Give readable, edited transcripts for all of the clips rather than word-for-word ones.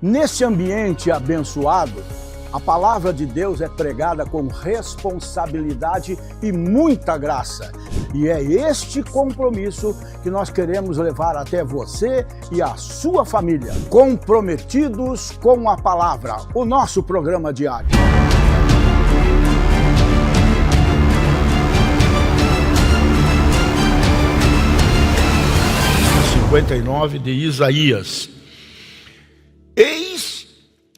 Nesse ambiente abençoado, a palavra de Deus é pregada com responsabilidade e muita graça. E é este compromisso que nós queremos levar até você e a sua família. Comprometidos com a palavra, o nosso programa diário. De Isaías. Eis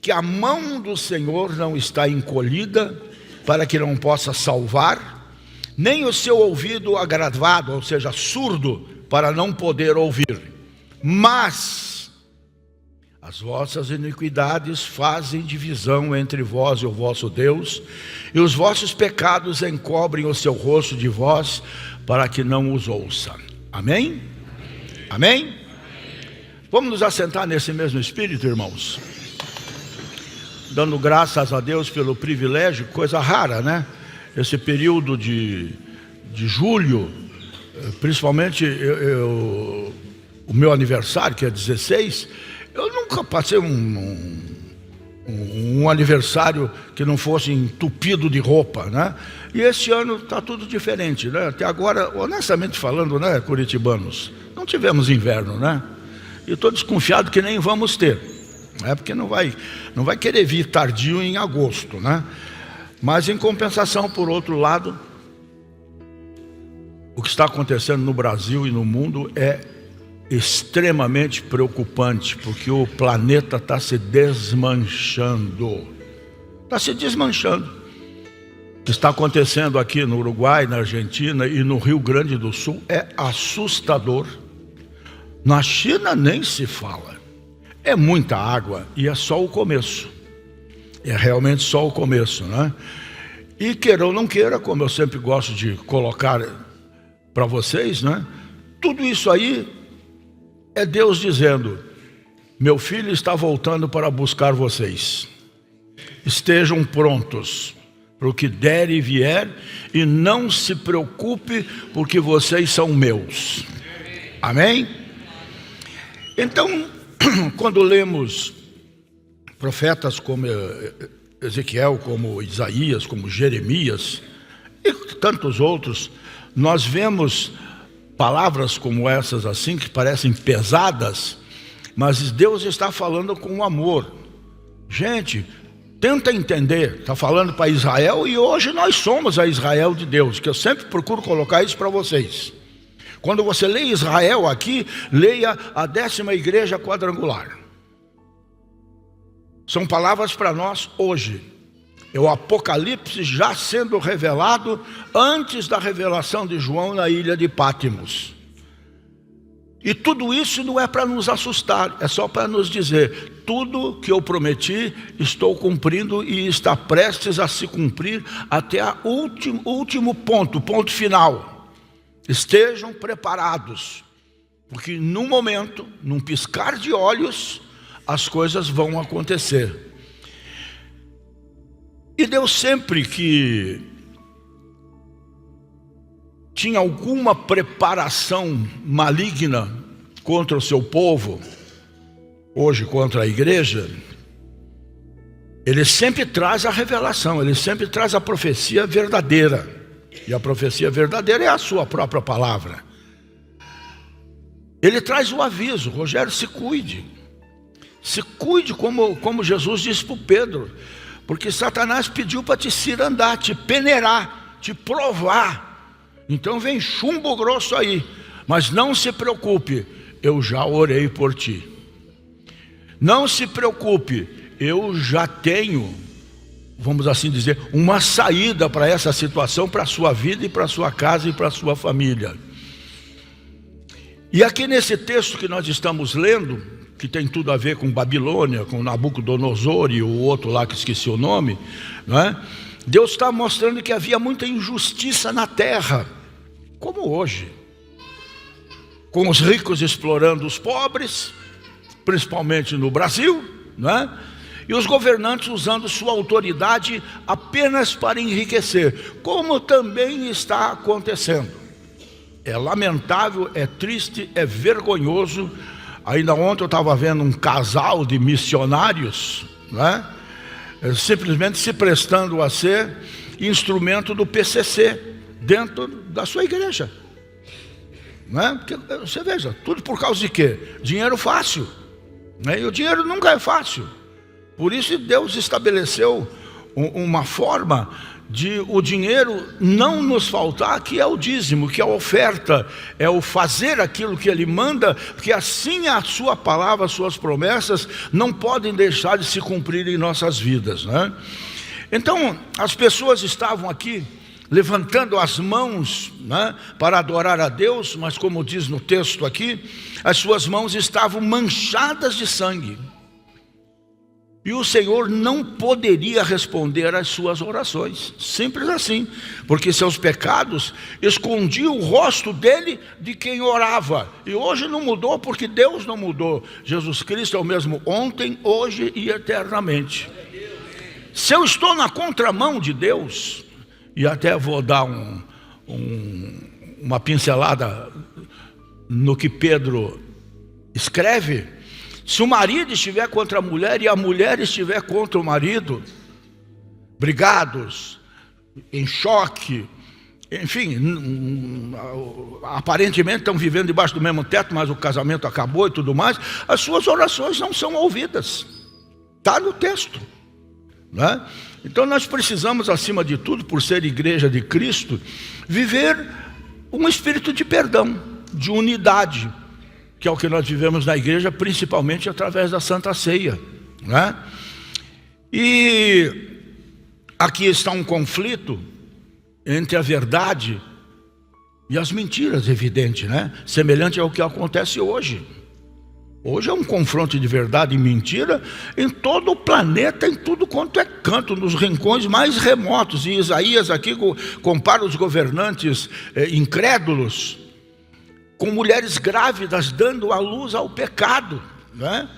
que a mão do Senhor não está encolhida para que não possa salvar, nem o seu ouvido agravado, ou seja, surdo, para não poder ouvir. Mas as vossas iniquidades fazem divisão entre vós e o vosso Deus, e os vossos pecados encobrem o seu rosto de vós, para que não os ouça. Amém? Amém? Vamos nos assentar nesse mesmo espírito, irmãos? Dando graças a Deus pelo privilégio, coisa rara, né? Esse período de julho, principalmente o meu aniversário, que é 16, eu nunca passei um aniversário que não fosse entupido de roupa, né? E esse ano está tudo diferente, né? Até agora, honestamente falando, né, curitibanos, não tivemos inverno, né? E estou desconfiado que nem vamos ter, né? Porque não vai querer vir tardio em agosto, né? Mas em compensação, por outro lado, o que está acontecendo no Brasil e no mundo é extremamente preocupante, porque o planeta está se desmanchando. Está se desmanchando. O que está acontecendo aqui no Uruguai, na Argentina e no Rio Grande do Sul é assustador. Na China nem se fala. É muita água e é só o começo. É realmente só o começo, né? E queira ou não queira, como eu sempre gosto de colocar para vocês, né? Tudo isso aí é Deus dizendo: meu filho está voltando para buscar vocês. Estejam prontos para o que der e vier, e não se preocupe, porque vocês são meus. Amém? Então, quando lemos profetas como Ezequiel, como Isaías, como Jeremias e tantos outros, nós vemos palavras como essas assim, que parecem pesadas, mas Deus está falando com amor. Gente, tenta entender, está falando para Israel, e hoje nós somos a Israel de Deus, que eu sempre procuro colocar isso para vocês. Quando você lê Israel aqui, leia a 10ª igreja quadrangular. São palavras para nós hoje. É o Apocalipse já sendo revelado antes da revelação de João na ilha de Pátimos. E tudo isso não é para nos assustar, é só para nos dizer: tudo que eu prometi estou cumprindo e está prestes a se cumprir até o último ponto, ponto final. Estejam preparados, porque num momento, num piscar de olhos, as coisas vão acontecer. E Deus, sempre que tinha alguma preparação maligna contra o seu povo, hoje contra a igreja, Ele sempre traz a revelação, Ele sempre traz a profecia verdadeira. E a profecia verdadeira é a sua própria palavra. Ele traz o aviso: Rogério, se cuide. Se cuide, como Jesus disse para o Pedro, porque Satanás pediu para te cirandar, te peneirar, te provar. Então vem chumbo grosso aí, mas não se preocupe, eu já orei por ti. Não se preocupe, eu já tenho, vamos assim dizer, uma saída para essa situação, para a sua vida e para a sua casa e para a sua família. E aqui nesse texto que nós estamos lendo, que tem tudo a ver com Babilônia, com Nabucodonosor e o outro lá que esqueci o nome, não é? Deus está mostrando que havia muita injustiça na terra, como hoje, com os ricos explorando os pobres, principalmente no Brasil, não é? E os governantes usando sua autoridade apenas para enriquecer, como também está acontecendo. É lamentável, é triste, é vergonhoso Ainda ontem eu estava vendo um casal de missionários, né? Simplesmente se prestando a ser instrumento do PCC dentro da sua igreja, né? Porque, você veja, tudo por causa de quê? Dinheiro fácil, né? E o dinheiro nunca é fácil. Por isso Deus estabeleceu uma forma de o dinheiro não nos faltar, que é o dízimo, que é a oferta, é o fazer aquilo que Ele manda, porque assim a sua palavra, as suas promessas não podem deixar de se cumprir em nossas vidas, né? Então as pessoas estavam aqui levantando as mãos, né, para adorar a Deus, mas como diz no texto aqui, as suas mãos estavam manchadas de sangue. E o Senhor não poderia responder às suas orações, simples assim, porque seus pecados escondiam o rosto dele de quem orava. E hoje não mudou, porque Deus não mudou. Jesus Cristo é o mesmo ontem, hoje e eternamente. Se eu estou na contramão de Deus, e até vou dar uma pincelada no que Pedro escreve, se o marido estiver contra a mulher e a mulher estiver contra o marido, brigados, em choque, enfim, aparentemente estão vivendo debaixo do mesmo teto, mas o casamento acabou e tudo mais, as suas orações não são ouvidas. Está no texto, né? Então nós precisamos, acima de tudo, por ser igreja de Cristo, viver um espírito de perdão, de unidade, que é o que nós vivemos na igreja, principalmente através da Santa Ceia, né? E aqui está um conflito entre a verdade e as mentiras, evidente, né? Semelhante ao que acontece hoje. Hoje é um confronto de verdade e mentira em todo o planeta, em tudo quanto é canto, nos rincões mais remotos. E Isaías aqui compara os governantes incrédulos com mulheres grávidas dando à luz ao pecado, né?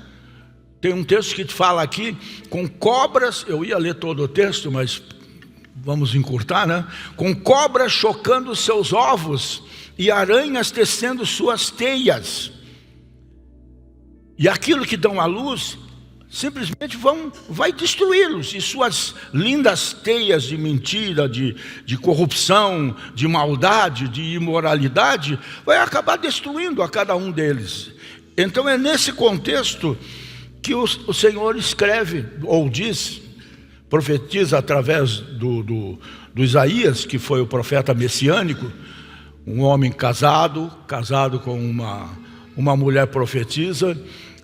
Tem um texto que fala aqui, com cobras, eu ia ler todo o texto, mas vamos encurtar, né? Com cobras chocando seus ovos e aranhas tecendo suas teias. E aquilo que dão à luz, simplesmente vai destruí-los. E suas lindas teias de mentira, de corrupção, de maldade, de imoralidade, vai acabar destruindo a cada um deles. Então é nesse contexto que o Senhor escreve, ou diz, profetiza através do Isaías, que foi o profeta messiânico, um homem casado com uma mulher profetisa,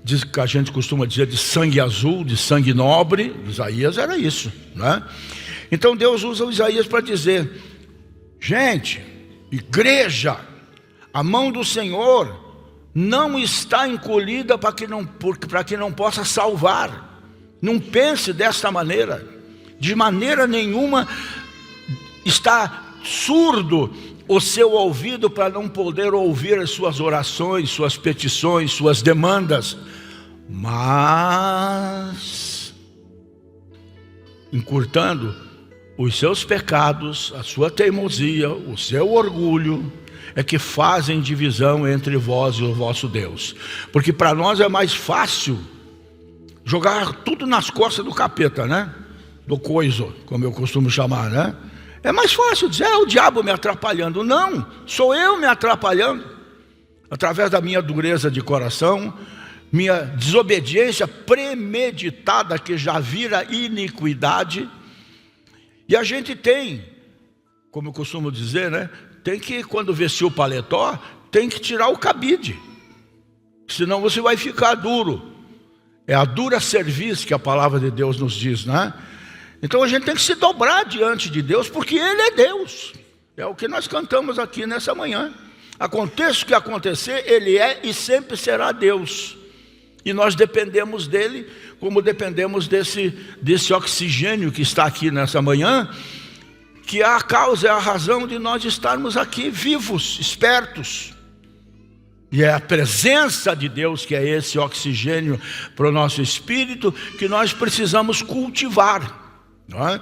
diz que a gente costuma dizer de sangue azul, de sangue nobre. Isaías era isso, né? Então Deus usa o Isaías para dizer: gente, igreja, a mão do Senhor não está encolhida para que não possa salvar. Não pense desta maneira. De maneira nenhuma está surdo o seu ouvido para não poder ouvir as suas orações, suas petições, suas demandas. Mas, encurtando, os seus pecados, a sua teimosia, o seu orgulho, é que fazem divisão entre vós e o vosso Deus. Porque para nós é mais fácil jogar tudo nas costas do capeta, né? Do coiso, como eu costumo chamar, né? É mais fácil dizer, é o diabo me atrapalhando. Não, sou eu me atrapalhando, através da minha dureza de coração, minha desobediência premeditada, que já vira iniquidade. E a gente tem, como eu costumo dizer, né? Tem que, quando vestir o paletó, tem que tirar o cabide, senão você vai ficar duro. É a dura cerviz que a palavra de Deus nos diz, né? Então a gente tem que se dobrar diante de Deus, porque Ele é Deus. É o que nós cantamos aqui nessa manhã. Aconteça o que acontecer, Ele é e sempre será Deus. E nós dependemos dEle, como dependemos desse oxigênio que está aqui nessa manhã, que é a causa, é a razão de nós estarmos aqui vivos, espertos. E é a presença de Deus, que é esse oxigênio para o nosso espírito, que nós precisamos cultivar. Não é?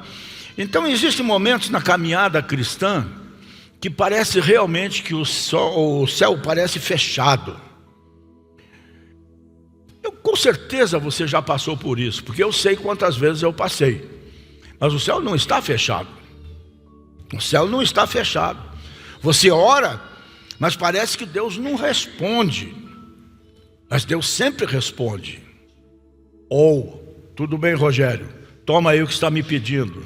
Então existem momentos na caminhada cristã que parece realmente que o céu parece fechado. com certeza você já passou por isso, porque eu sei quantas vezes eu passei. Mas o céu não está fechado. O céu não está fechado. Você ora, mas parece que Deus não responde. Mas Deus sempre responde. Ou, tudo bem, Rogério, toma aí o que está me pedindo.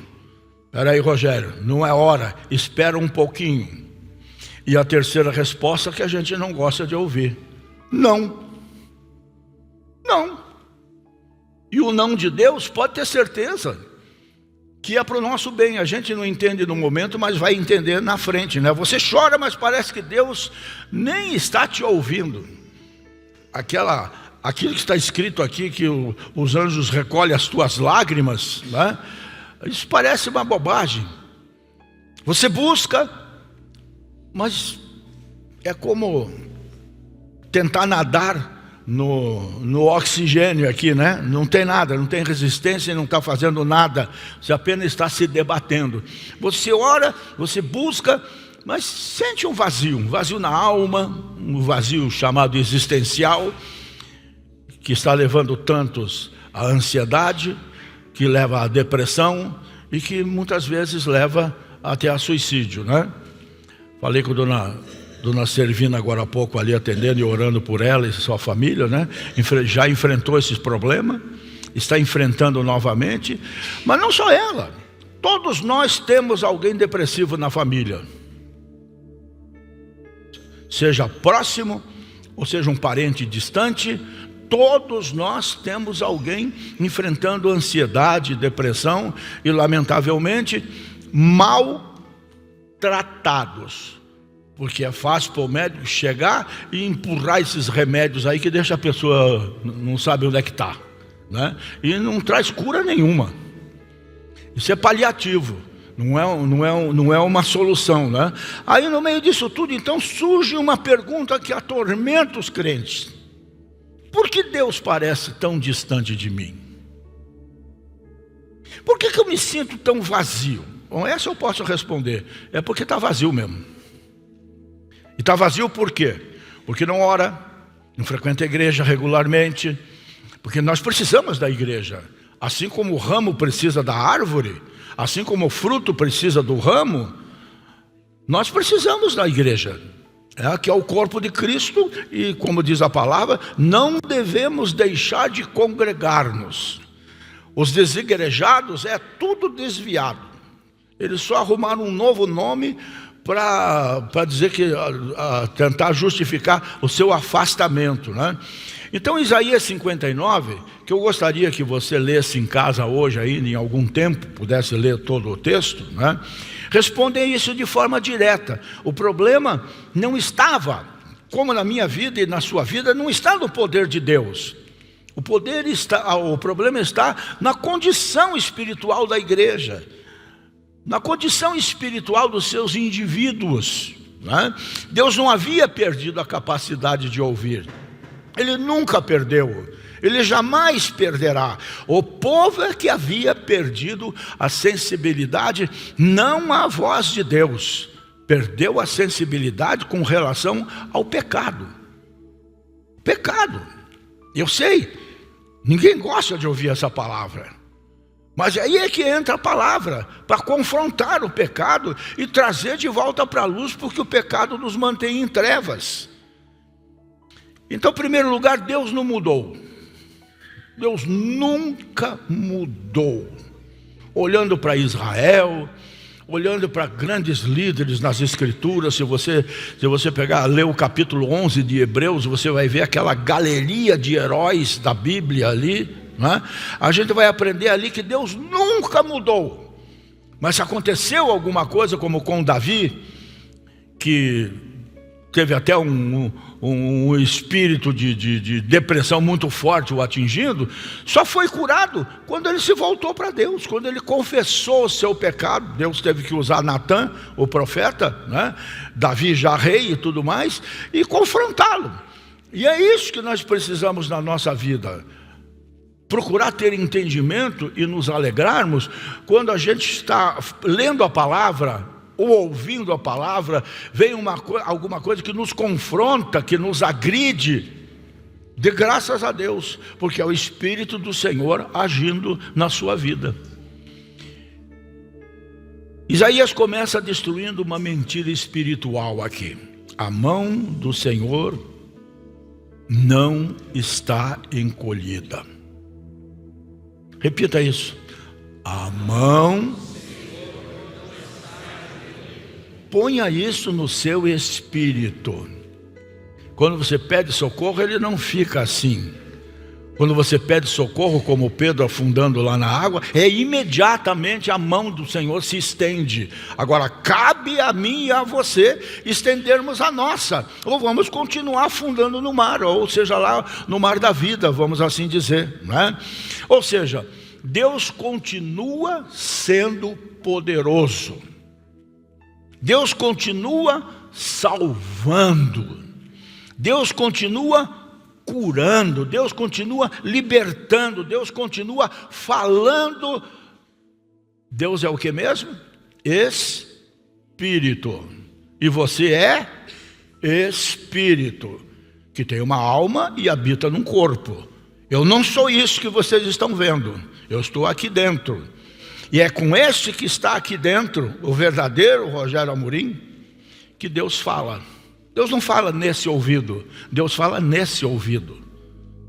Espera aí, Rogério, não é hora, espera um pouquinho. E a terceira resposta que a gente não gosta de ouvir: não. Não. E o não de Deus, pode ter certeza que é para o nosso bem. A gente não entende no momento, mas vai entender na frente, né? Você chora, mas parece que Deus nem está te ouvindo. Aquilo que está escrito aqui, que os anjos recolhem as tuas lágrimas, né? Isso parece uma bobagem. Você busca, mas é como tentar nadar no oxigênio aqui, né? Não tem nada, não tem resistência, não está fazendo nada. Você apenas está se debatendo. Você ora, você busca, mas sente um vazio na alma, um vazio chamado existencial, que está levando tantos à ansiedade, que leva à depressão e que muitas vezes leva até a suicídio, né? Falei com a Dona Servina agora há pouco ali atendendo e orando por ela e sua família, né? Já enfrentou esses problemas, está enfrentando novamente, mas não só ela, todos nós temos alguém depressivo na família, seja próximo ou seja um parente distante. Todos nós temos alguém enfrentando ansiedade, depressão e, lamentavelmente, mal tratados. Porque é fácil para o médico chegar e empurrar esses remédios aí que deixa a pessoa não sabe onde é que está, né? E não traz cura nenhuma. Isso é paliativo, não é uma solução, né? Aí no meio disso tudo, então, surge uma pergunta que atormenta os crentes: por que Deus parece tão distante de mim? Por que eu me sinto tão vazio? Bom, essa eu posso responder: é porque está vazio mesmo. E está vazio por quê? Porque não ora, não frequenta a igreja regularmente, porque nós precisamos da igreja. Assim como o ramo precisa da árvore, assim como o fruto precisa do ramo, nós precisamos da igreja. Que é o corpo de Cristo, e como diz a palavra, não devemos deixar de congregar-nos. Os desigrejados é tudo desviado. Eles só arrumaram um novo nome para dizer que tentar justificar o seu afastamento, né? Então Isaías 59, que eu gostaria que você lesse em casa hoje ainda, em algum tempo, pudesse ler todo o texto, né? Responde isso de forma direta. O problema não estava, como na minha vida e na sua vida, não está no poder de Deus. O problema está na condição espiritual da igreja, na condição espiritual dos seus indivíduos, né? Deus não havia perdido a capacidade de ouvir. Ele nunca perdeu. Ele jamais perderá. O povo é que havia perdido a sensibilidade, não a voz de Deus. Perdeu a sensibilidade com relação ao pecado. Pecado. Eu sei, ninguém gosta de ouvir essa palavra. Mas aí é que entra a palavra, para confrontar o pecado e trazer de volta para a luz, porque o pecado nos mantém em trevas. Então, em primeiro lugar, Deus não mudou. Deus nunca mudou. Olhando para Israel, olhando para grandes líderes nas Escrituras, se você ler o capítulo 11 de Hebreus, você vai ver aquela galeria de heróis da Bíblia ali, né? A gente vai aprender ali que Deus nunca mudou. Mas se aconteceu alguma coisa, como com Davi, que teve até um espírito de depressão muito forte o atingindo, só foi curado quando ele se voltou para Deus, quando ele confessou o seu pecado. Deus teve que usar Natã, o profeta, né? Davi já rei e tudo mais, e confrontá-lo. E é isso que nós precisamos na nossa vida. Procurar ter entendimento e nos alegrarmos quando a gente está lendo a palavra ou ouvindo a palavra, vem alguma coisa que nos confronta, que nos agride, Dê graças a Deus, porque é o Espírito do Senhor agindo na sua vida. Isaías começa destruindo uma mentira espiritual aqui. A mão do Senhor não está encolhida. Repita isso. A mão. Ponha isso no seu espírito. Quando você pede socorro, ele não fica assim. Quando você pede socorro, como Pedro afundando lá na água, imediatamente a mão do Senhor se estende. Agora, cabe a mim e a você estendermos a nossa, ou vamos continuar afundando no mar, ou seja, lá no mar da vida, vamos assim dizer, né? Ou seja, Deus continua sendo poderoso. Deus continua salvando. Deus continua curando, Deus continua libertando, Deus continua falando. Deus é o que mesmo? Espírito. E você é espírito, que tem uma alma e habita num corpo. Eu não sou isso que vocês estão vendo, eu estou aqui dentro. E é com este que está aqui dentro, o verdadeiro Rogério Amorim, que Deus fala. Deus não fala nesse ouvido, Deus fala nesse ouvido,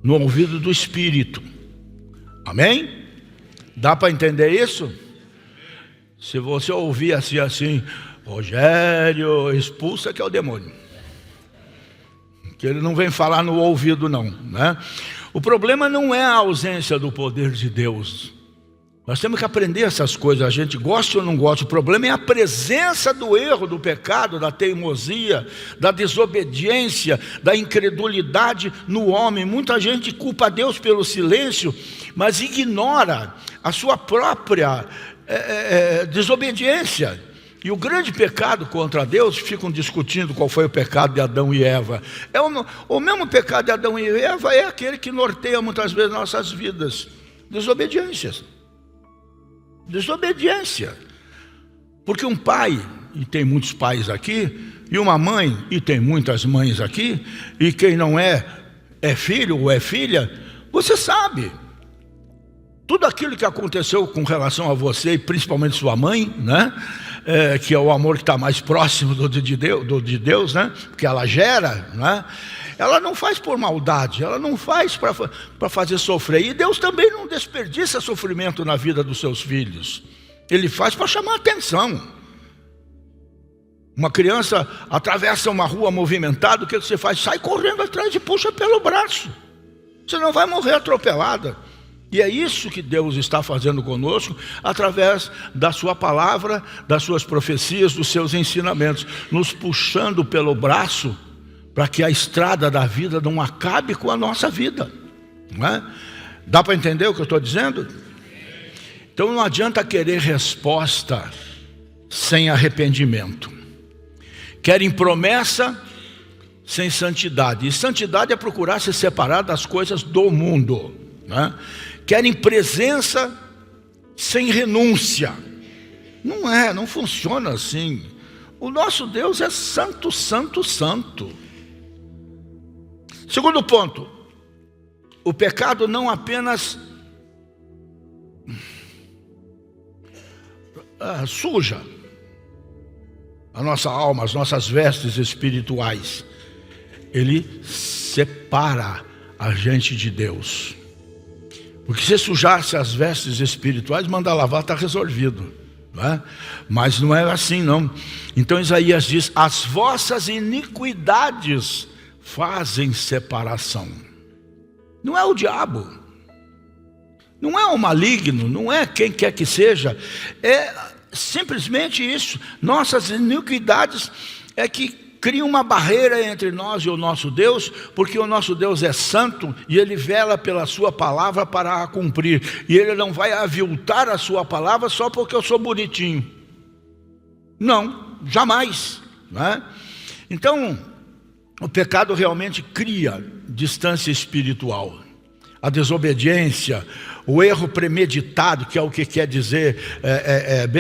no ouvido do Espírito. Amém? Dá para entender isso? Se você ouvir assim, Rogério, expulsa que é o demônio. Que ele não vem falar no ouvido não, né? O problema não é a ausência do poder de Deus. Nós temos que aprender essas coisas, a gente gosta ou não gosta. O problema é a presença do erro, do pecado, da teimosia, da desobediência, da incredulidade no homem. Muita gente culpa Deus pelo silêncio, mas ignora a sua própria desobediência. E o grande pecado contra Deus, ficam discutindo qual foi o pecado de Adão e Eva. O mesmo pecado de Adão e Eva é aquele que norteia muitas vezes nossas vidas. Desobediências. Desobediência. Porque um pai, e tem muitos pais aqui, e uma mãe, e tem muitas mães aqui, e quem não é filho ou é filha, você sabe. Tudo aquilo que aconteceu com relação a você, e principalmente sua mãe, né? Que é o amor que está mais próximo do de Deus, né? Porque ela gera, né? Ela não faz por maldade, ela não faz para fazer sofrer. E Deus também não desperdiça sofrimento na vida dos seus filhos. Ele faz para chamar a atenção. Uma criança atravessa uma rua movimentada, o que você faz? Sai correndo atrás e puxa pelo braço. Você não vai morrer atropelada. E é isso que Deus está fazendo conosco, através da sua palavra, das suas profecias, dos seus ensinamentos, nos puxando pelo braço, para que a estrada da vida não acabe com a nossa vida, não é? Dá para entender o que eu estou dizendo? Então não adianta querer resposta sem arrependimento. Querem promessa sem santidade. E santidade é procurar se separar das coisas do mundo, né? Querem presença sem renúncia. Não funciona assim. O nosso Deus é santo, santo, santo. Segundo ponto, o pecado não apenas suja a nossa alma, as nossas vestes espirituais. Ele separa a gente de Deus. Porque se sujar-se as vestes espirituais, mandar lavar, está resolvido, não é? Mas não é assim não. Então Isaías diz: as vossas iniquidades fazem separação. Não é o diabo, não é o maligno, não é quem quer que seja, é simplesmente isso. Nossas iniquidades é que criam uma barreira entre nós e o nosso Deus, porque o nosso Deus é santo e Ele vela pela sua palavra para a cumprir, e Ele não vai aviltar a sua palavra só porque eu sou bonitinho. Não, jamais, não é? Então o pecado realmente cria distância espiritual. A desobediência, o erro premeditado, que é o que quer dizer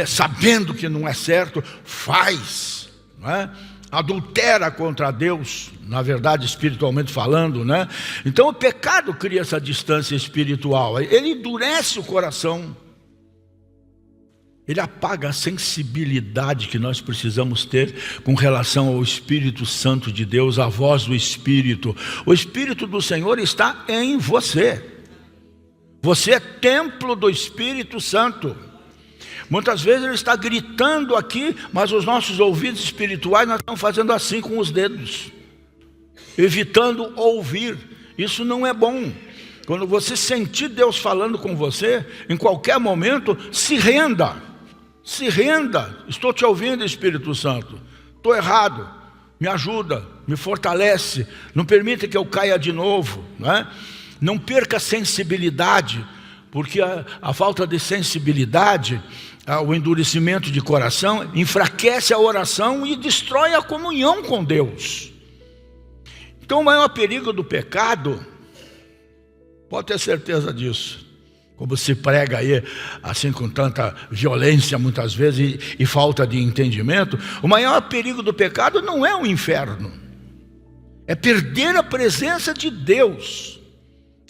sabendo que não é certo, faz, não é? adultera contra Deus, na verdade, espiritualmente falando, né? Então o pecado cria essa distância espiritual, ele endurece o coração, ele apaga a sensibilidade que nós precisamos ter com relação ao Espírito Santo de Deus, a voz do Espírito. O Espírito do Senhor está em você. Você é templo do Espírito Santo. Muitas vezes ele está gritando aqui, mas os nossos ouvidos espirituais nós estamos fazendo assim com os dedos, evitando ouvir. Isso não é bom. Quando você sentir Deus falando com você, em qualquer momento, se renda. Se renda. Estou te ouvindo, Espírito Santo. Estou errado. Me ajuda, me fortalece. Não permita que eu caia de novo, né? Não perca a sensibilidade, porque a falta de sensibilidade, o endurecimento de coração, enfraquece a oração e destrói a comunhão com Deus. Então o maior perigo do pecado, pode ter certeza disso, como se prega aí, assim com tanta violência muitas vezes e falta de entendimento, o maior perigo do pecado não é o inferno, é perder a presença de Deus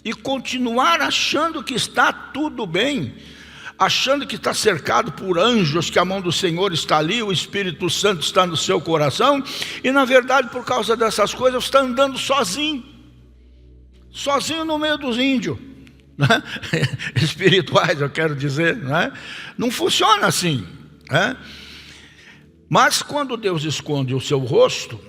e continuar achando que está tudo bem, achando que está cercado por anjos, que a mão do Senhor está ali, o Espírito Santo está no seu coração, e na verdade por causa dessas coisas você está andando sozinho no meio dos índios, né? Espirituais, eu quero dizer, né? Não funciona assim, né? Mas quando Deus esconde o seu rosto,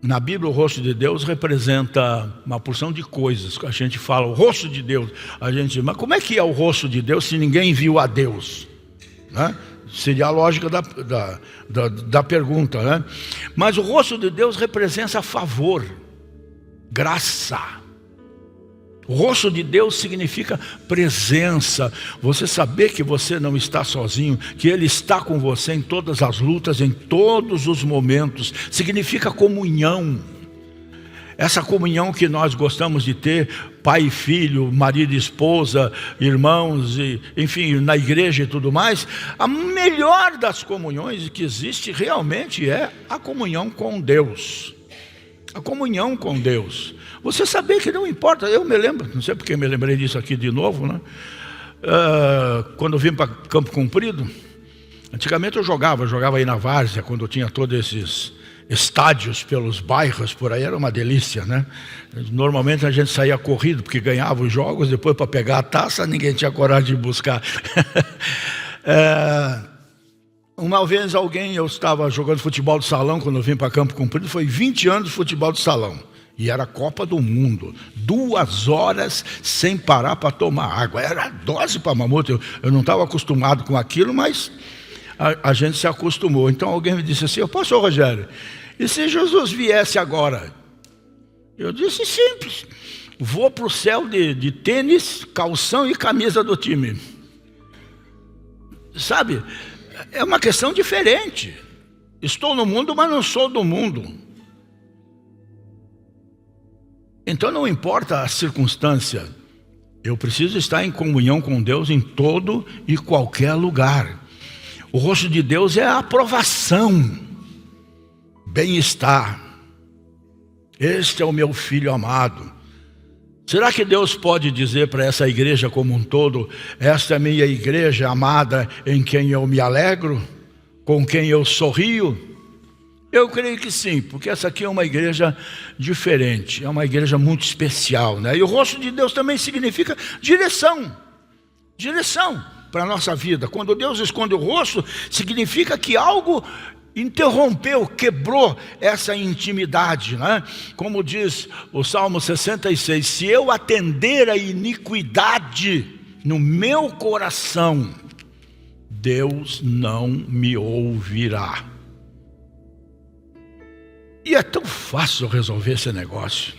na Bíblia o rosto de Deus representa uma porção de coisas. A gente fala o rosto de Deus, mas como é que é o rosto de Deus se ninguém viu a Deus, né? Seria a lógica da pergunta, né? Mas o rosto de Deus representa favor, graça. O rosto de Deus significa presença, você saber que você não está sozinho, que Ele está com você em todas as lutas, em todos os momentos. Significa comunhão, essa comunhão que nós gostamos de ter, pai e filho, marido e esposa, irmãos, enfim, na igreja e tudo mais. A melhor das comunhões que existe realmente é a comunhão com Deus. A comunhão com Deus. Você saber que não importa, eu me lembro, não sei porque me lembrei disso aqui de novo, né? Quando eu vim para Campo Comprido, antigamente eu jogava aí na várzea, quando eu tinha todos esses estádios pelos bairros, por aí era uma delícia, né? Normalmente a gente saía corrido, porque ganhava os jogos, depois para pegar a taça, ninguém tinha coragem de buscar. Uma vez eu estava jogando futebol de salão, quando eu vim para Campo Comprido, foi 20 anos de futebol de salão. E era a Copa do Mundo, 2 horas sem parar para tomar água, era dose para mamuto. Eu não estava acostumado com aquilo, mas a gente se acostumou. Então alguém me disse assim: pastor Rogério, e se Jesus viesse agora? Eu disse: simples, vou para o céu de tênis, calção e camisa do time. Sabe, é uma questão diferente. Estou no mundo, mas não sou do mundo. Então não importa a circunstância, eu preciso estar em comunhão com Deus em todo e qualquer lugar. O rosto de Deus é a aprovação, bem-estar. Este é o meu filho amado. Será que Deus pode dizer para essa igreja como um todo: esta é a minha igreja amada, em quem eu me alegro, com quem eu sorrio? Eu creio que sim, porque essa aqui é uma igreja diferente, é uma igreja muito especial, né? E o rosto de Deus também significa direção para a nossa vida. Quando Deus esconde o rosto, significa que algo interrompeu, quebrou essa intimidade, né? Como diz o Salmo 66, se eu atender a iniquidade no meu coração, Deus não me ouvirá. E é tão fácil resolver esse negócio.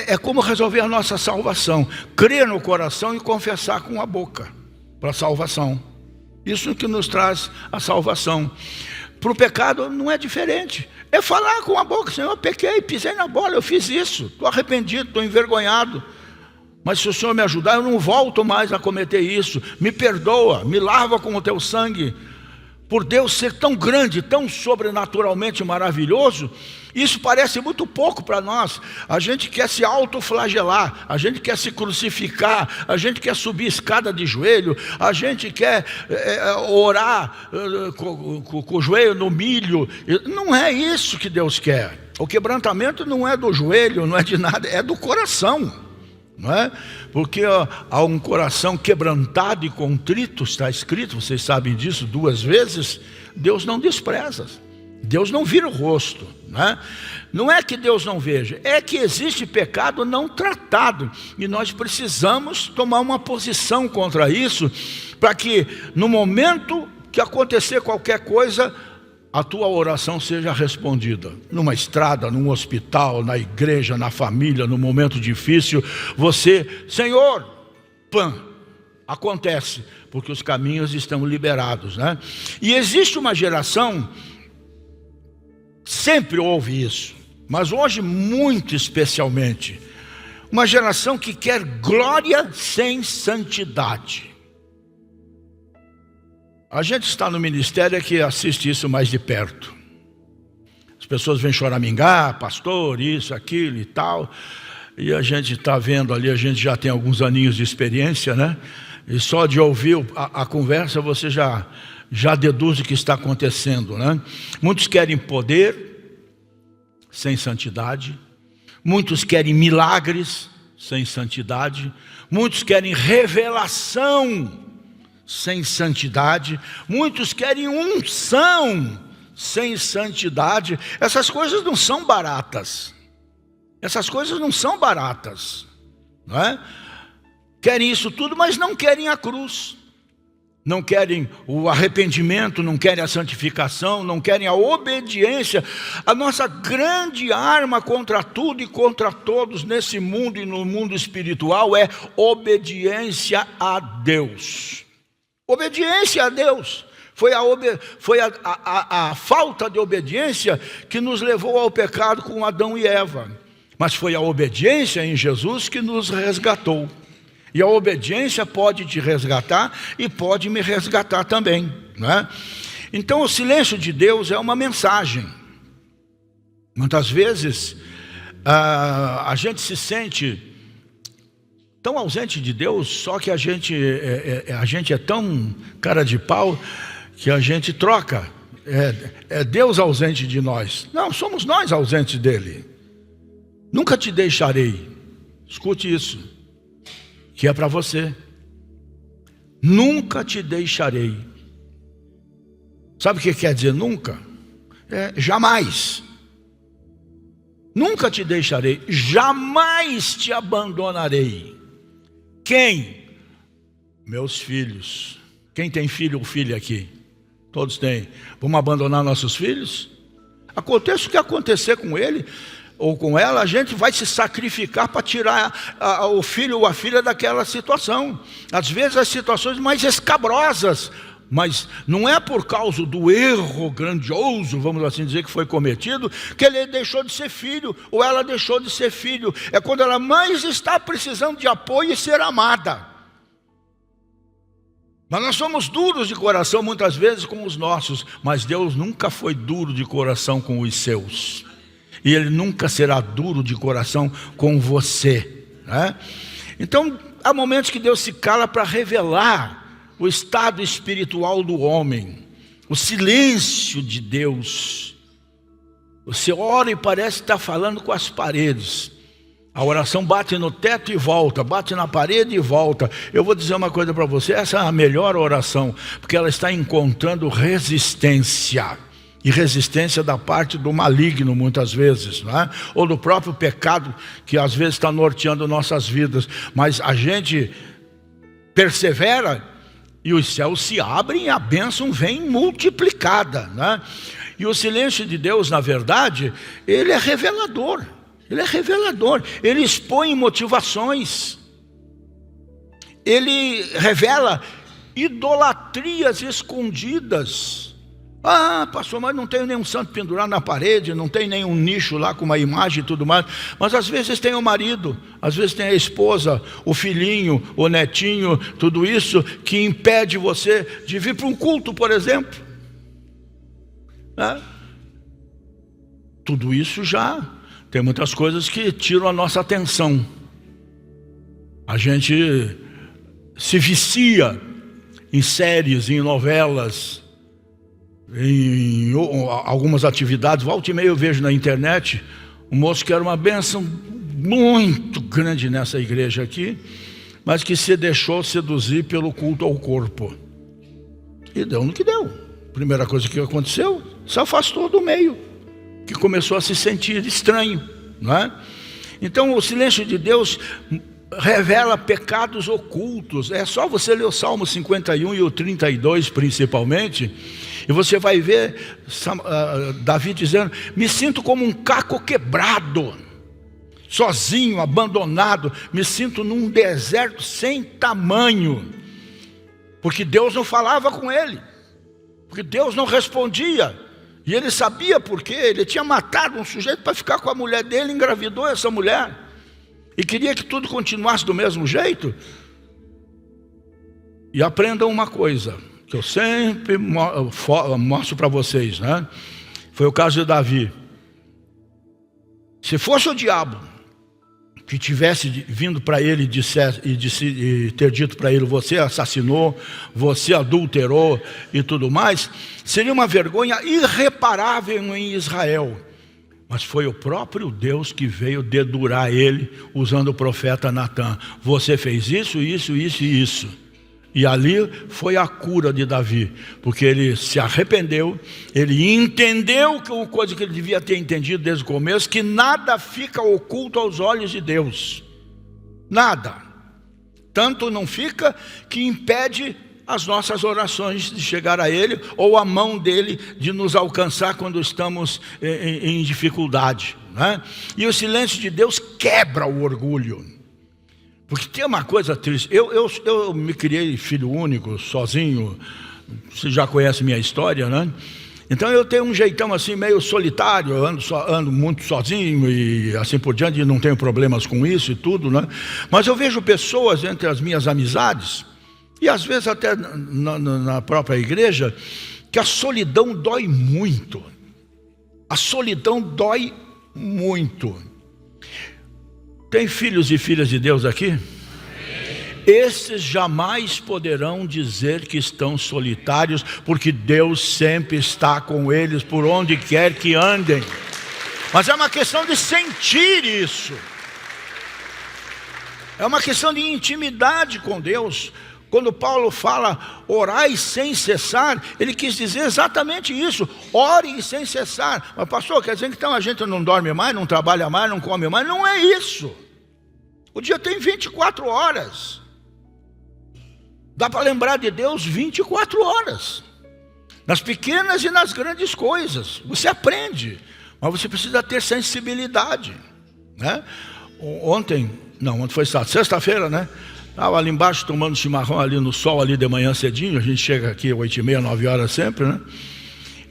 É como resolver a nossa salvação. Crer no coração e confessar com a boca para a salvação. Isso que nos traz a salvação. Para o pecado não é diferente. É falar com a boca: Senhor, eu pequei, pisei na bola, eu fiz isso, estou arrependido, estou envergonhado. Mas se o Senhor me ajudar, eu não volto mais a cometer isso. Me perdoa, me lava com o teu sangue. por Deus ser tão grande, tão sobrenaturalmente maravilhoso, isso parece muito pouco para nós. A gente quer se autoflagelar, a gente quer se crucificar, a gente quer subir escada de joelho, a gente quer orar com o joelho no milho. Não é isso que Deus quer. O quebrantamento não é do joelho, não é de nada, é do coração. Não é? Porque há um coração quebrantado e contrito, está escrito, vocês sabem disso 2 vezes, Deus não despreza, Deus não vira o rosto, né? Não é que Deus não veja, é que existe pecado não tratado, e nós precisamos tomar uma posição contra isso, para que no momento que acontecer qualquer coisa, a tua oração seja respondida. Numa estrada, num hospital, na igreja, na família, no momento difícil, você, Senhor, acontece, porque os caminhos estão liberados, né? E existe uma geração, sempre houve isso, mas hoje muito especialmente, uma geração que quer glória sem santidade. A gente está no ministério é que assiste isso mais de perto. As pessoas vêm choramingar, pastor, isso, aquilo e tal. E a gente está vendo ali, a gente já tem alguns aninhos de experiência, né? E só de ouvir a conversa você já deduz o que está acontecendo, né? Muitos querem poder sem santidade. Muitos querem milagres sem santidade. Muitos querem revelação sem santidade. Muitos querem unção sem santidade. Essas coisas não são baratas. Essas coisas não são baratas, não é? Querem isso tudo, mas não querem a cruz. Não querem o arrependimento, não querem a santificação, não querem a obediência. A nossa grande arma contra tudo e contra todos nesse mundo e no mundo espiritual é obediência a Deus. Obediência a Deus. Foi a falta de obediência que nos levou ao pecado com Adão e Eva. Mas foi a obediência em Jesus que nos resgatou. E a obediência pode te resgatar e pode me resgatar também, não é? Então o silêncio de Deus é uma mensagem. Muitas vezes a gente se sente tão ausente de Deus, só que a gente é tão cara de pau que a gente troca. É Deus ausente de nós. Não, somos nós ausentes dele. Nunca te deixarei. Escute isso, que é para você. Nunca te deixarei. Sabe o que quer dizer nunca? Jamais. Nunca te deixarei, jamais te abandonarei. Quem? Meus filhos. Quem tem filho ou filha aqui? Todos têm. Vamos abandonar nossos filhos? Aconteça o que acontecer com ele ou com ela, a gente vai se sacrificar para tirar o filho ou a filha daquela situação. Às vezes as situações mais escabrosas, mas não é por causa do erro grandioso, vamos assim dizer, que foi cometido, que ele deixou de ser filho, ou ela deixou de ser filho. É quando ela mais está precisando de apoio e ser amada. Mas nós somos duros de coração muitas vezes com os nossos, mas Deus nunca foi duro de coração com os seus. E Ele nunca será duro de coração com você, né? Então, há momentos que Deus se cala para revelar o estado espiritual do homem, o silêncio de Deus. Você ora e parece estar falando com as paredes. A oração bate no teto e volta, bate na parede e volta. Eu vou dizer uma coisa para você, essa é a melhor oração, porque ela está encontrando resistência. E resistência da parte do maligno muitas vezes, não é? Ou do próprio pecado que às vezes está norteando nossas vidas. Mas a gente persevera e os céus se abrem e a bênção vem multiplicada, né? E o silêncio de Deus, na verdade, ele é revelador. Ele é revelador. Ele expõe motivações. Ele revela idolatrias escondidas. Ah, pastor, mas não tem nenhum santo pendurado na parede, não tem nenhum nicho lá com uma imagem e tudo mais. Mas às vezes tem o marido, às vezes tem a esposa, o filhinho, o netinho, tudo isso que impede você de vir para um culto, por exemplo. né? Tudo isso já tem muitas coisas que tiram a nossa atenção. A gente se vicia em séries, em novelas, em algumas atividades. Volta e meia eu vejo na internet um moço que era uma bênção muito grande nessa igreja aqui, mas que se deixou seduzir pelo culto ao corpo. E deu no que deu. Primeira coisa que aconteceu, se afastou do meio, que começou a se sentir estranho, não é? Então o silêncio de Deus revela pecados ocultos. É só você ler o Salmo 51 e o 32 principalmente, e você vai ver Davi dizendo: me sinto como um caco quebrado, sozinho, abandonado, me sinto num deserto sem tamanho, porque Deus não falava com ele, porque Deus não respondia, e ele sabia por quê. Ele tinha matado um sujeito para ficar com a mulher dele, engravidou essa mulher, e queria que tudo continuasse do mesmo jeito. E aprendam uma coisa, que eu sempre mostro para vocês, né? Foi o caso de Davi. Se fosse o diabo que tivesse vindo para ele e ter dito para ele: você assassinou, você adulterou e tudo mais, seria uma vergonha irreparável em Israel. Mas foi o próprio Deus que veio dedurar ele, usando o profeta Natã. Você fez isso, isso, isso e isso. E ali foi a cura de Davi, porque ele se arrependeu, ele entendeu que uma coisa que ele devia ter entendido desde o começo, que nada fica oculto aos olhos de Deus. Nada. Tanto não fica que impede as nossas orações de chegar a Ele, ou a mão dEle de nos alcançar quando estamos em dificuldade, né? E o silêncio de Deus quebra o orgulho. Porque tem uma coisa triste. Eu me criei filho único, sozinho. Você já conhece minha história, né? Então eu tenho um jeitão assim meio solitário. Eu ando muito sozinho e assim por diante, e não tenho problemas com isso e tudo, né? Mas eu vejo pessoas entre as minhas amizades, e às vezes até na própria igreja, que a solidão dói muito. A solidão dói muito. Tem filhos e filhas de Deus aqui? Esses jamais poderão dizer que estão solitários, porque Deus sempre está com eles por onde quer que andem. Mas é uma questão de sentir isso. É uma questão de intimidade com Deus. Quando Paulo fala orai sem cessar, ele quis dizer exatamente isso: ore sem cessar. Mas pastor, quer dizer que então a gente não dorme mais, não trabalha mais, não come mais? Não é isso. O dia tem 24 horas. Dá para lembrar de Deus 24 horas. Nas pequenas e nas grandes coisas. Você aprende, mas você precisa ter sensibilidade, né? Ontem foi sexta-feira, né? Estava ali embaixo tomando chimarrão ali no sol, ali de manhã cedinho. A gente chega aqui 8h30, 9 horas sempre, né?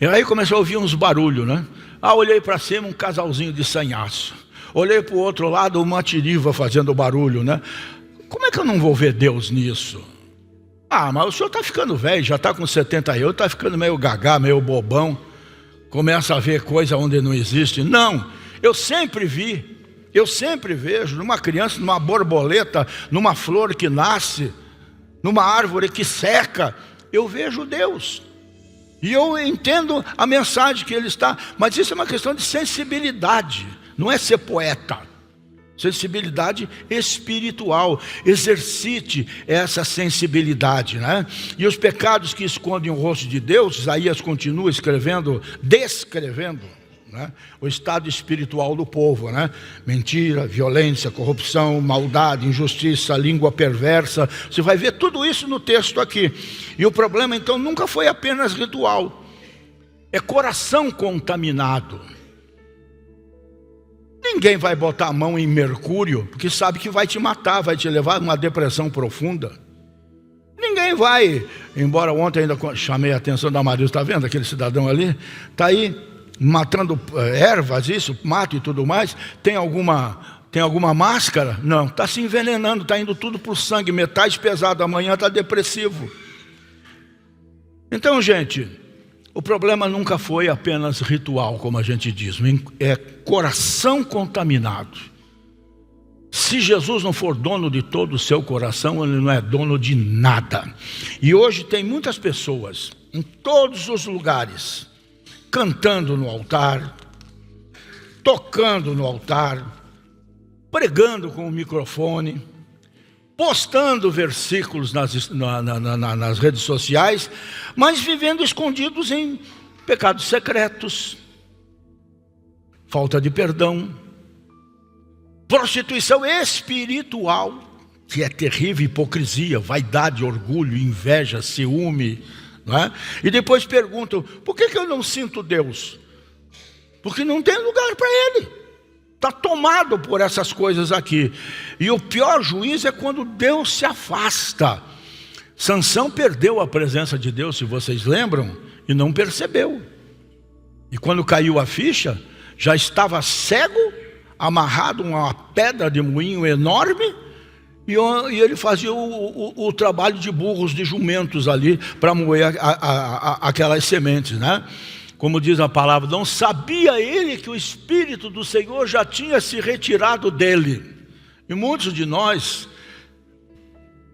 E aí começou a ouvir uns barulhos, né? Olhei para cima, um casalzinho de sanhaço. Olhei para o outro lado, uma tiriva fazendo barulho, né? Como é que eu não vou ver Deus nisso? Mas o senhor está ficando velho, já está com 70 anos, está ficando meio gagá, meio bobão. Começa a ver coisa onde não existe. Não, eu sempre vi. Eu sempre vejo numa criança, numa borboleta, numa flor que nasce, numa árvore que seca, eu vejo Deus. E eu entendo a mensagem que ele está, mas isso é uma questão de sensibilidade, não é ser poeta. Sensibilidade espiritual. Exercite essa sensibilidade, né? E os pecados que escondem o rosto de Deus, Isaías continua descrevendo, né, o estado espiritual do povo, né? Mentira, violência, corrupção, maldade, injustiça, língua perversa. Você vai ver tudo isso no texto aqui. E o problema então nunca foi apenas ritual, é coração contaminado. Ninguém vai botar a mão em mercúrio, porque sabe que vai te matar, vai te levar a uma depressão profunda. Ninguém vai, embora ontem ainda chamei a atenção da Maria, está vendo aquele cidadão ali? Está aí matando ervas, isso, mato e tudo mais. Tem alguma máscara? Não, está se envenenando, está indo tudo para o sangue, metais pesados, amanhã está depressivo. Então, gente, O problema nunca foi apenas ritual, como a gente diz, é coração contaminado. Se Jesus não for dono de todo o seu coração, ele não é dono de nada. E hoje tem muitas pessoas, em todos os lugares, cantando no altar, tocando no altar, pregando com o microfone, postando versículos nas redes sociais, mas vivendo escondidos em pecados secretos, falta de perdão, prostituição espiritual, que é terrível, hipocrisia, vaidade, orgulho, inveja, ciúme, não é? E depois perguntam, por que eu não sinto Deus? Porque não tem lugar para Ele. Está tomado por essas coisas aqui. E o pior juízo é quando Deus se afasta. Sansão perdeu a presença de Deus, se vocês lembram, e não percebeu. E quando caiu a ficha, já estava cego, amarrado a uma pedra de moinho enorme, e ele fazia o trabalho de burros, de jumentos ali, para moer aquelas sementes, né? Como diz a palavra, não sabia ele que o Espírito do Senhor já tinha se retirado dele. E muitos de nós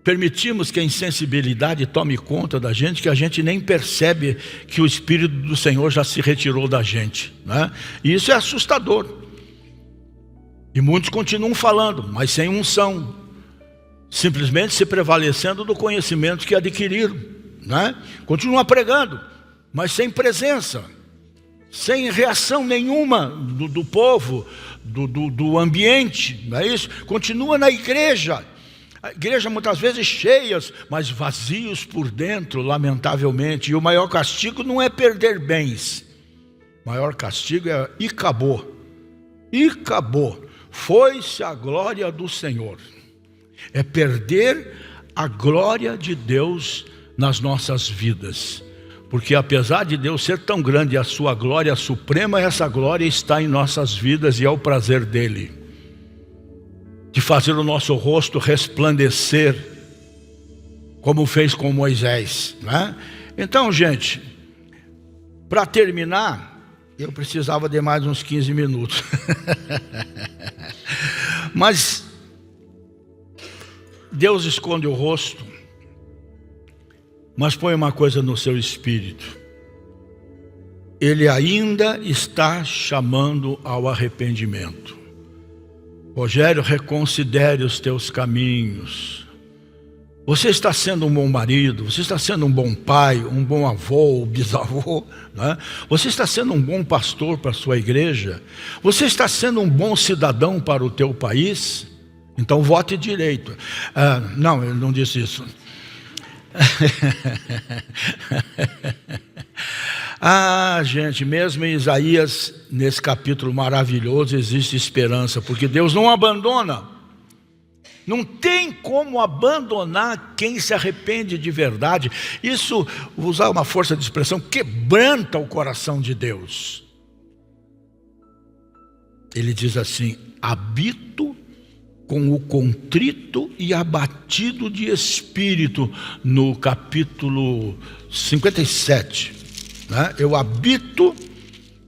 permitimos que a insensibilidade tome conta da gente, que a gente nem percebe que o Espírito do Senhor já se retirou da gente, né? E isso é assustador. E muitos continuam falando, mas sem unção, simplesmente se prevalecendo do conhecimento que adquiriram, né? Continuam pregando, mas sem presença, sem reação nenhuma do povo, do ambiente, não é isso? Continua na igreja, a igreja muitas vezes cheias, mas vazios por dentro, lamentavelmente. E o maior castigo não é perder bens, o maior castigo é e acabou, foi-se a glória do Senhor. É perder a glória de Deus nas nossas vidas. Porque apesar de Deus ser tão grande, a sua glória suprema, essa glória está em nossas vidas e é o prazer dele, de fazer o nosso rosto resplandecer, como fez com Moisés, né? Então, gente, para terminar, eu precisava de mais uns 15 minutos. Mas Deus esconde o rosto, mas põe uma coisa no seu espírito: Ele ainda está chamando ao arrependimento. Rogério, reconsidere os teus caminhos. Você está sendo um bom marido, você está sendo um bom pai, um bom avô, bisavô, né? Você está sendo um bom pastor para a sua igreja, você está sendo um bom cidadão para o teu país, então vote direito. Não, ele não disse isso. Gente, mesmo em Isaías, nesse capítulo maravilhoso, existe esperança, porque Deus não abandona. Não tem como abandonar quem se arrepende de verdade. Isso, vou usar uma força de expressão, quebranta o coração de Deus. Ele diz assim: habito com o contrito e abatido de espírito, no capítulo 57, né? Eu habito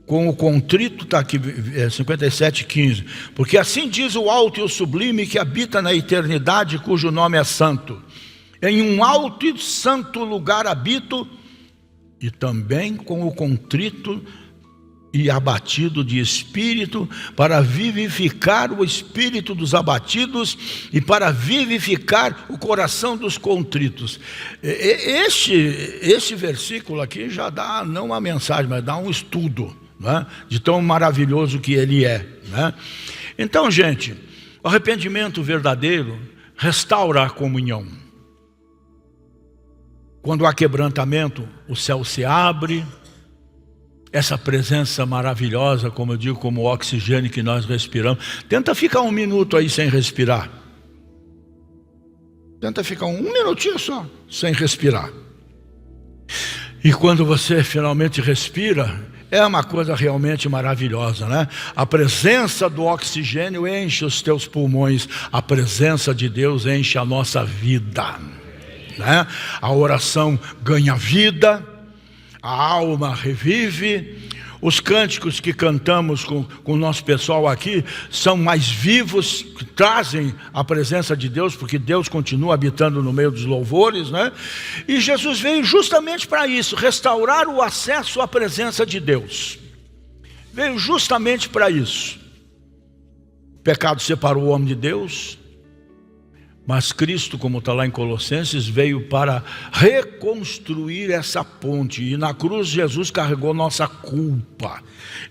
com o contrito, está aqui, 57:15, porque assim diz o alto e o sublime, que habita na eternidade, cujo nome é santo. Em um alto e santo lugar habito, e também com o contrito e abatido de espírito, para vivificar o espírito dos abatidos e para vivificar o coração dos contritos. Este versículo aqui já dá não uma mensagem, mas dá um estudo, né, de tão maravilhoso que ele é, né? Então, gente, o arrependimento verdadeiro restaura a comunhão. Quando há quebrantamento, o céu se abre. Essa presença maravilhosa, como eu digo, como o oxigênio que nós respiramos. Tenta ficar um minuto aí sem respirar. Tenta ficar um minutinho só sem respirar. E quando você finalmente respira, é uma coisa realmente maravilhosa, né? A presença do oxigênio enche os teus pulmões. A presença de Deus enche a nossa vida, né? A oração ganha vida. a alma revive. Os cânticos que cantamos com o nosso pessoal aqui são mais vivos, que trazem a presença de Deus, porque Deus continua habitando no meio dos louvores, né? E Jesus veio justamente para isso, restaurar o acesso à presença de Deus. Veio justamente para isso. O pecado separou o homem de Deus, mas Cristo, como está lá em Colossenses, veio para reconstruir essa ponte. E na cruz Jesus carregou nossa culpa.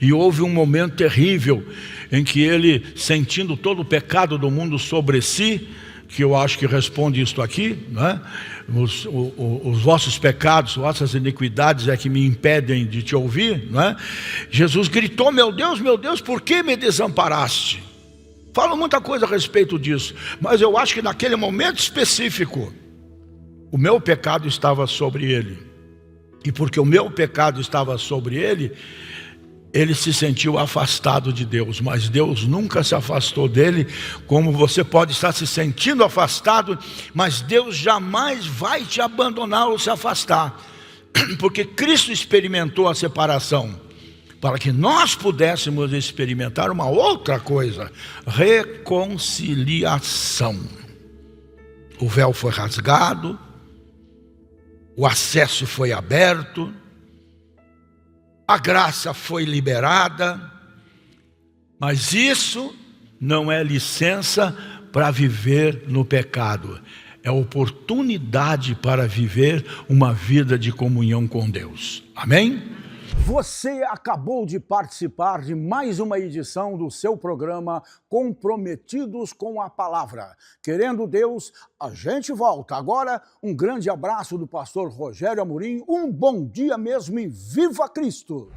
E houve um momento terrível em que ele, sentindo todo o pecado do mundo sobre si, que eu acho que responde isto aqui, né? Os vossos pecados, vossas iniquidades é que me impedem de te ouvir, né? Jesus gritou: meu Deus, por que me desamparaste? Fala muita coisa a respeito disso, mas eu acho que naquele momento específico, o meu pecado estava sobre ele. E porque o meu pecado estava sobre ele, ele se sentiu afastado de Deus. Mas Deus nunca se afastou dele, como você pode estar se sentindo afastado, mas Deus jamais vai te abandonar ou se afastar. Porque Cristo experimentou a separação, para que nós pudéssemos experimentar uma outra coisa: reconciliação. O véu foi rasgado, o acesso foi aberto, a graça foi liberada, mas isso não é licença para viver no pecado, é oportunidade para viver uma vida de comunhão com Deus. Amém? Você acabou de participar de mais uma edição do seu programa Comprometidos com a Palavra. Querendo Deus, a gente volta. Agora, um grande abraço do pastor Rogério Amorim, um bom dia mesmo e viva Cristo!